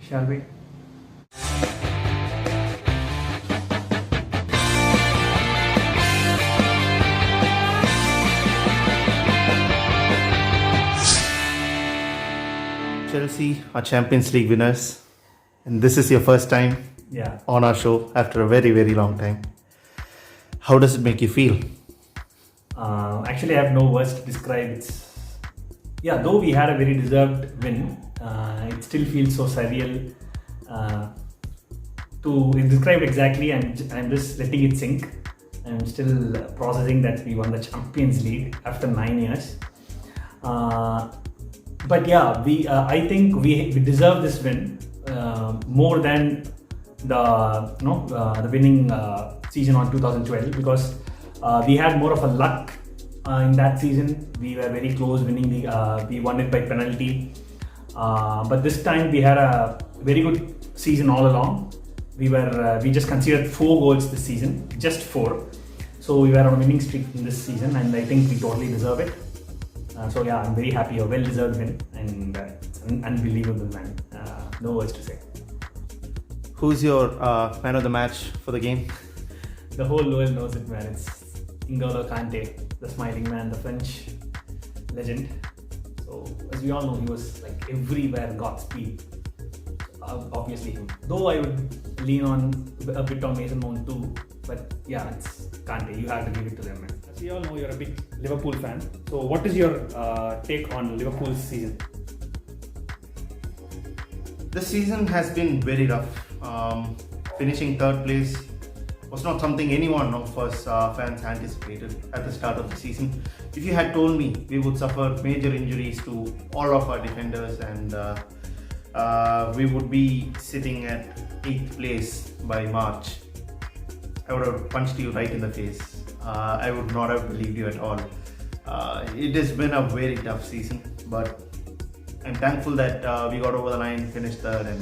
Shall we? Chelsea are Champions League winners, and this is your first time Yeah. on our show after a very, very long time. How does it make you feel? Actually, I have no words to describe. Though we had a very deserved win, it still feels so surreal to describe it exactly. I'm just letting it sink. I'm still processing that we won the Champions League after 9 years. I think we deserve this win more than the winning season on 2012, because we had more of a luck in that season. We were very close winning we won it by penalty, but this time we had a very good season all along. We just conceded 4 goals this season, just 4. So we were on a winning streak in this season, and I think we totally deserve it. I'm very happy. A well-deserved win, and it's an unbelievable, man. No words to say. Who's your man of the match for the game? The whole world knows it, man. It's N'Golo Kante, the smiling man, the French legend. So as we all know, he was like everywhere, got speed. Obviously him. Though I would lean on a bit on Mason Mount too, but yeah, it's Kante. You have to give it to them, man. As we all know, you're a big Liverpool fan. So what is your take on Liverpool's season? The season has been very rough. Finishing third place was not something anyone of us fans anticipated at the start of the season. If you had told me we would suffer major injuries to all of our defenders and we would be sitting at 8th place by March, I would have punched you right in the face. I would not have believed you at all. It has been a very tough season, but I'm thankful that we got over the line, finished third, and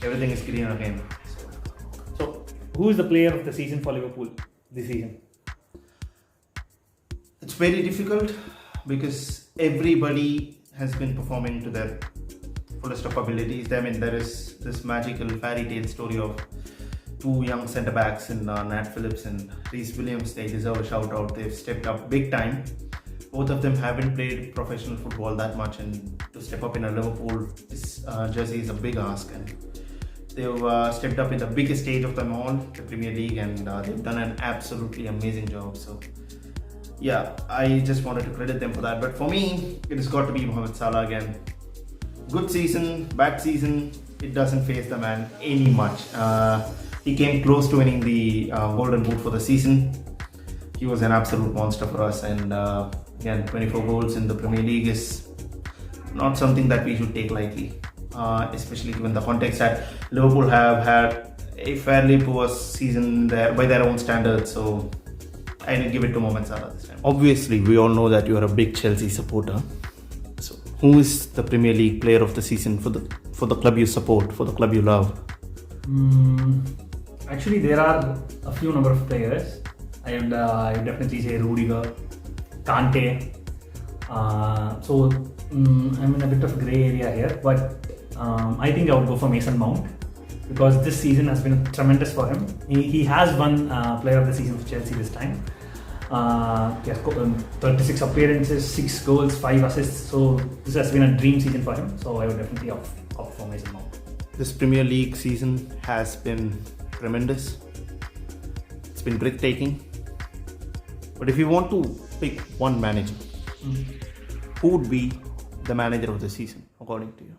everything is green again. So, who is the player of the season for Liverpool this season? It's very difficult because everybody has been performing to their fullest of abilities. I mean, there is this magical fairy tale story of 2 young centre backs in Nat Phillips and Reece Williams. They deserve a shout out. They've stepped up big time. Both of them haven't played professional football that much, and to step up in a Liverpool jersey is a big ask. And they've stepped up in the biggest stage of them all, the Premier League, and they've done an absolutely amazing job. So yeah, I just wanted to credit them for that. But for me, it has got to be Mohamed Salah again. Good season, bad season, it doesn't faze the man any much. He came close to winning the Golden Boot for the season. He was an absolute monster for us, and again, 24 goals in the Premier League is not something that we should take lightly, especially given the context that Liverpool have had a fairly poor season there by their own standards. So I will give it to Mohamed Salah this time. Obviously, we all know that you are a big Chelsea supporter. So who is the Premier League player of the season for the club you support, for the club you love? Actually, there are a few number of players. I would definitely say Rudiger, Kante. I'm in a bit of grey area here, but I think I would go for Mason Mount, because this season has been tremendous for him. He has won Player of the Season for Chelsea this time. He has 36 appearances, 6 goals, 5 assists. So this has been a dream season for him. So I would definitely opt for Mason Mount. This Premier League season has been tremendous. It's been breathtaking. But if you want to pick one manager, who would be the manager of the season, according to you?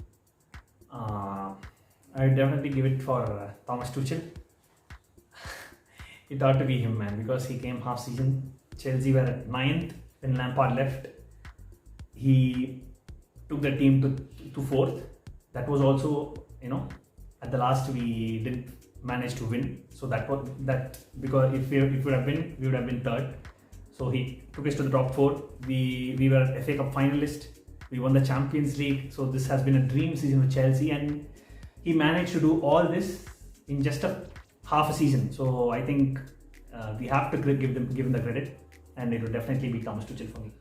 I would definitely give it for Thomas Tuchel. It ought to be him, man, because he came half season. Chelsea were at 9th when Lampard left. He took the team to 4th. That was also, at the last we didn't manage to win. So because if we would have been, we would have been 3rd. So he took us to the top 4. We were FA Cup finalist. We won the Champions League. So this has been a dream season for Chelsea, and he managed to do all this in just half a season. So I think we have to give him the credit, and it will definitely be Thomas Tuchel for me.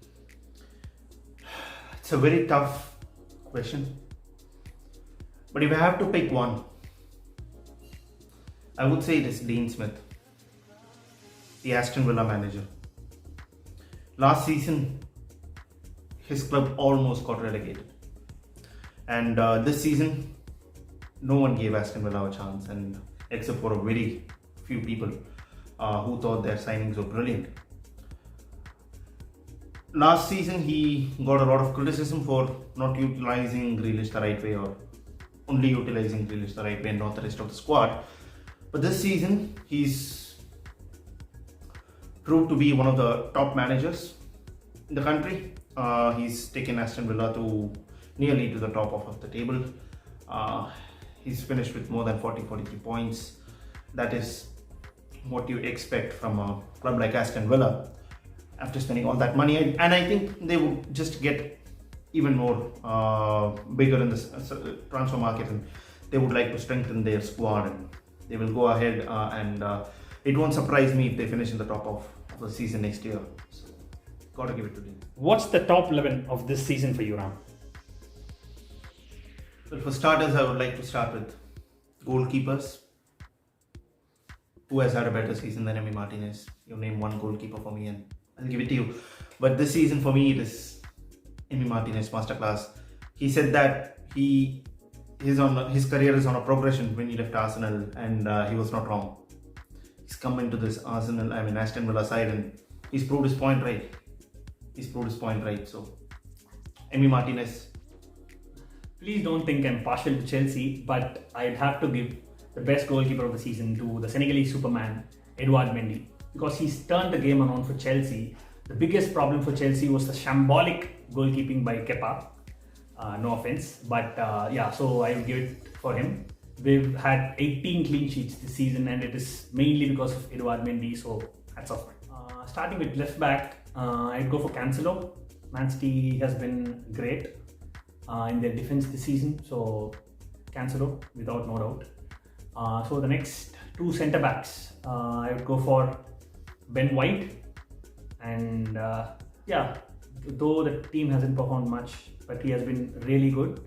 It's a very tough question. But if I have to pick one, I would say it is Dean Smith, the Aston Villa manager. Last season, his club almost got relegated. And this season, no one gave Aston Villa a chance, and except for a very few people who thought their signings were brilliant. Last season, he got a lot of criticism for not utilizing Grealish the right way, or only utilizing Grealish the right way and not the rest of the squad. But this season, he's proved to be one of the top managers in the country. He's taken Aston Villa to nearly to the top of the table. He's finished with more than 43 points. That is what you expect from a club like Aston Villa after spending all that money. And I think they would just get even more bigger in the transfer market, and they would like to strengthen their squad, and they will go ahead and it won't surprise me if they finish in the top of the season next year. So, gotta give it to them. What's the top 11 of this season for you, Ram? Well, for starters, I would like to start with goalkeepers. Who has had a better season than Emi Martinez? You name one goalkeeper for me and I'll give it to you. But this season for me, it is Emi Martinez masterclass. He said that his career is on a progression when he left Arsenal, and he was not wrong. He's come into this Aston Villa side, and he's proved his point right. So, Emi Martinez. Please don't think I'm partial to Chelsea, but I'd have to give the best goalkeeper of the season to the Senegalese Superman, Edouard Mendy, because he's turned the game around for Chelsea. The biggest problem for Chelsea was the shambolic goalkeeping by Kepa. No offense, but so I would give it for him. We've had 18 clean sheets this season, and it is mainly because of Edouard Mendy, so hats off. Starting with left back, I'd go for Cancelo. Man City has been great in their defense this season, so Cancelo, without no doubt. So the next two centre backs, I would go for Ben White, and though the team hasn't performed much, but he has been really good.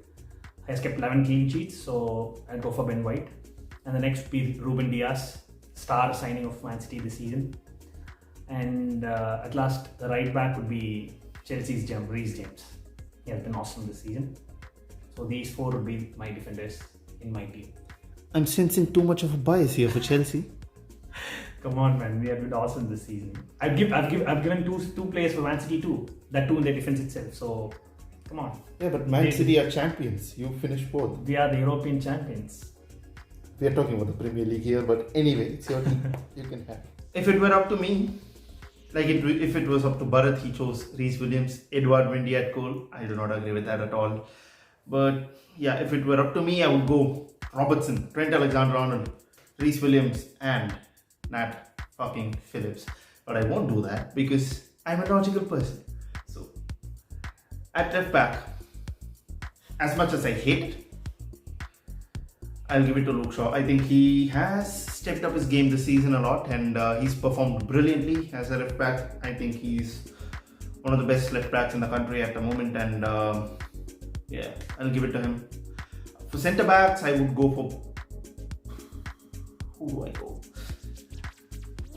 He has kept 11 clean sheets, so I'll go for Ben White. And the next would be Ruben Dias, star signing of Man City this season. And at last, the right back would be Chelsea's gem, Reece James. He has been awesome this season. So these four would be my defenders in my team. I'm sensing too much of a bias here for Chelsea. Come on, man, we have been awesome this season. I've given two players for Man City too. That too in their defense itself. So come on. Yeah, but Man City are champions. You finished fourth. We are the European champions. We are talking about the Premier League here, but anyway, it's your team. You can have. If it were up to me, if it was up to Bharat, he chose Reece Williams, Edouard Mendy at goal. I do not agree with that at all. But yeah, if it were up to me, I would go Robertson, Trent Alexander-Arnold, Reece Williams, and Nat fucking Phillips. But I won't do that because I'm a logical person. So at left back, as much as I hate it, I'll give it to Luke Shaw. I think he has stepped up his game this season a lot, and he's performed brilliantly as a left back. I think he's one of the best left backs in the country at the moment, and I'll give it to him. For centre backs, I would go for... Who do I go?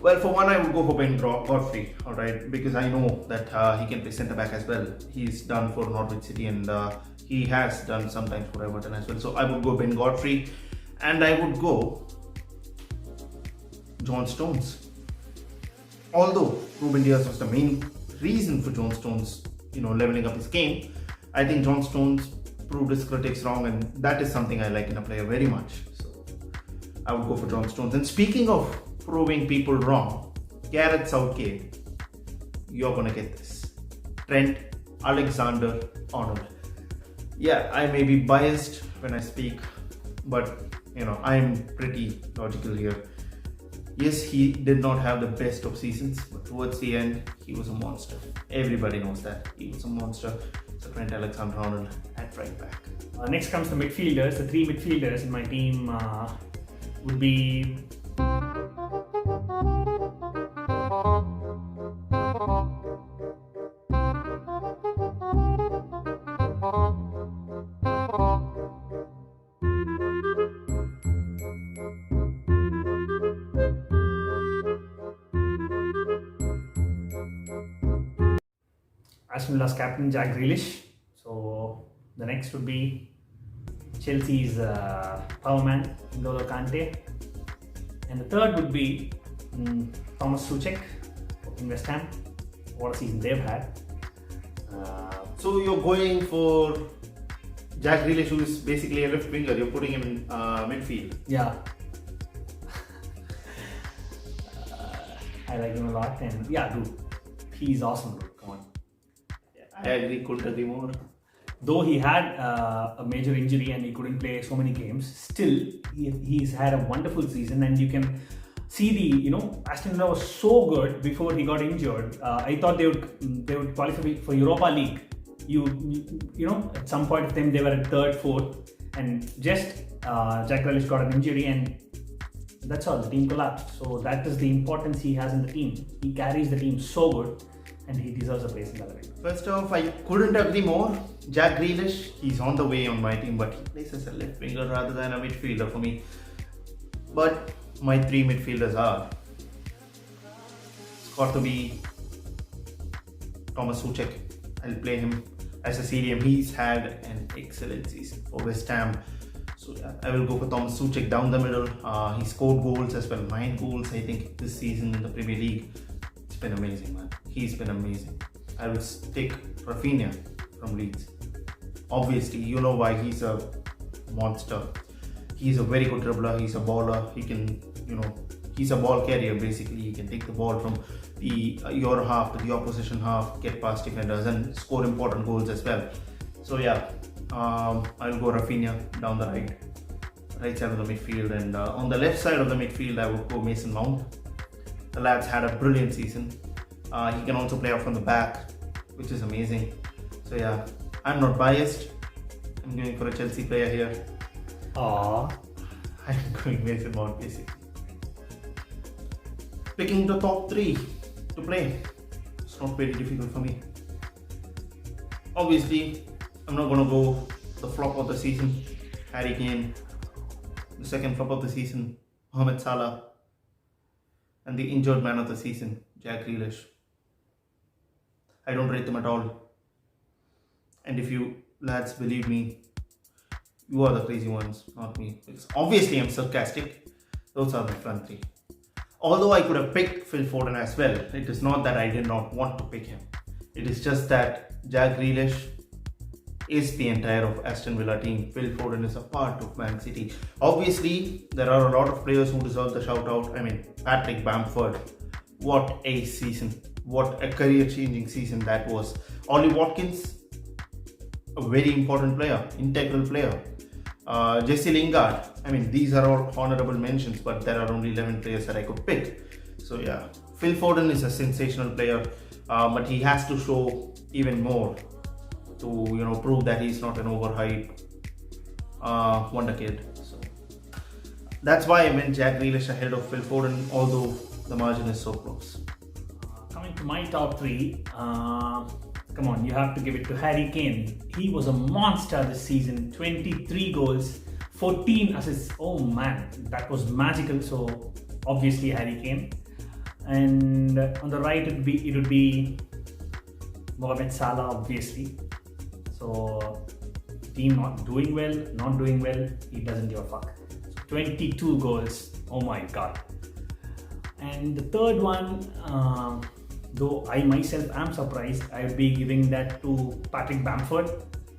Well, for one, I would go for Ben Godfrey, alright, because I know that he can play centre back as well. He's done for Norwich City, and he has done sometimes for Everton as well. So I would go Ben Godfrey, and I would go John Stones. Although Ruben Dias was the main reason for John Stones, leveling up his game, I think John Stones proved his critics wrong, and that is something I like in a player very much. So I would go for John Stones. And speaking of proving people wrong, Gareth Southgate, you're gonna get this. Trent Alexander-Arnold. Yeah, I may be biased when I speak, but I'm pretty logical here. Yes, he did not have the best of seasons, but towards the end, he was a monster. Everybody knows that. He was a monster. So Trent Alexander-Arnold at right back. Next comes the midfielders. The three midfielders in my team would be... Aston Villa's captain Jack Grealish. So the next would be Chelsea's power man N'Golo Kante, and the third would be Thomas Souček in West Ham. What a season they've had. So you're going for Jack Grealish, who is basically a left winger. You're putting him in midfield. Yeah. I like him a lot, and yeah, dude, he's awesome, dude. Come on. I agree, couldn't agree more. Though he had a major injury and he couldn't play so many games, still he's had a wonderful season, and you can see Aston Villa was so good before he got injured. I thought they would qualify for Europa League. At some point of time they were at third, fourth, and just Jack Grealish got an injury, and that's all. The team collapsed. So that is the importance he has in the team. He carries the team so good, and he deserves a place in the 11. First off, I couldn't agree more. Jack Grealish, he's on the way on my team, but he plays as a left winger rather than a midfielder for me. But my three midfielders are, it's got to be Thomas Souček. I'll play him as a CDM. He's had an excellent season for West Ham. So yeah, I will go for Thomas Souček down the middle. He scored goals as well, 9 goals I think this season in the Premier League. It's been amazing, man. He's been amazing. I will take Rafinha from Leeds. Obviously, you know why. He's a monster. He's a very good dribbler. He's a baller. He can, he's a ball carrier basically. He can take the ball from your half to the opposition half, get past defenders, and score important goals as well. So yeah, I'll go Rafinha down the right side of the midfield, and on the left side of the midfield I would go Mason Mount. The lad's had a brilliant season. He can also play off from the back, which is amazing. So yeah, I'm not biased. I'm going for a Chelsea player here. Aww. I'm going Mason Mount basically. Picking the top 3 to play. It's not very difficult for me. Obviously, I'm not going to go the flop of the season, Harry Kane. The second flop of the season, Mohamed Salah. And the injured man of the season, Jack Grealish. I don't rate them at all. And if you lads believe me, you are the crazy ones, not me. Because obviously I'm sarcastic. Those are my front 3. Although I could have picked Phil Foden as well. It is not that I did not want to pick him. It is just that Jack Grealish is the entire of Aston Villa team. Phil Foden is a part of Man City. Obviously, there are a lot of players who deserve the shout out. I mean, Patrick Bamford. What a season. What a career-changing season that was. Ollie Watkins, a very important player, integral player. Jesse Lingard. I mean, these are all honorable mentions, but there are only 11 players that I could pick. So yeah, Phil Foden is a sensational player, but he has to show even more to prove that he's not an overhyped wonder kid. So that's why I went Jack Grealish ahead of Phil Foden, although the margin is so close. Coming to my top 3, come on, you have to give it to Harry Kane. He was a monster this season. 23 goals, 14 assists. Oh man, that was magical. So obviously Harry Kane. And on the right it would be Mohamed Salah, obviously. So team not doing well, he doesn't give a fuck. 22 goals. Oh my god. And the third one, though I myself am surprised, I would be giving that to Patrick Bamford.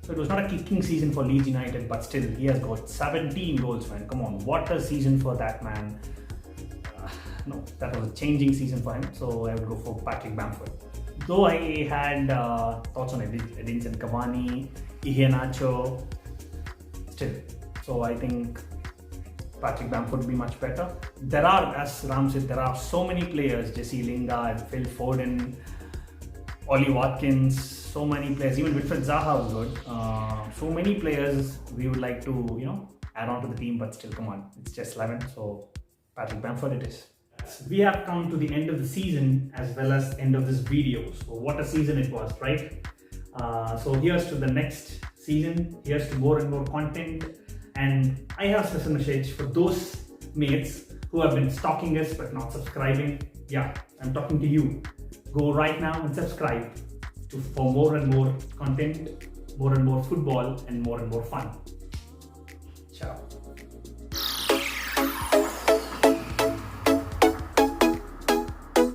So it was not a kicking season for Leeds United, but still he has got 17 goals, man. Come on, what a season for that man. No, that was a changing season for him, so I would go for Patrick Bamford. Though I had thoughts on Edinson Cavani, Iheanacho, still. So I think Patrick Bamford would be much better. There are, as Ram said, there are so many players, Jesse Lingard, Phil Foden, Ollie Watkins, so many players, even Wilfred Zaha was good. So many players we would like to, add on to the team, but still, come on, it's just 11, so Patrick Bamford it is. We have come to the end of the season as well as end of this video. So what a season it was, right? So here's to the next season, here's to more and more content. And I have a special message for those mates who have been stalking us but not subscribing. Yeah, I'm talking to you. Go right now and subscribe. for more and more content, more and more football, and more fun.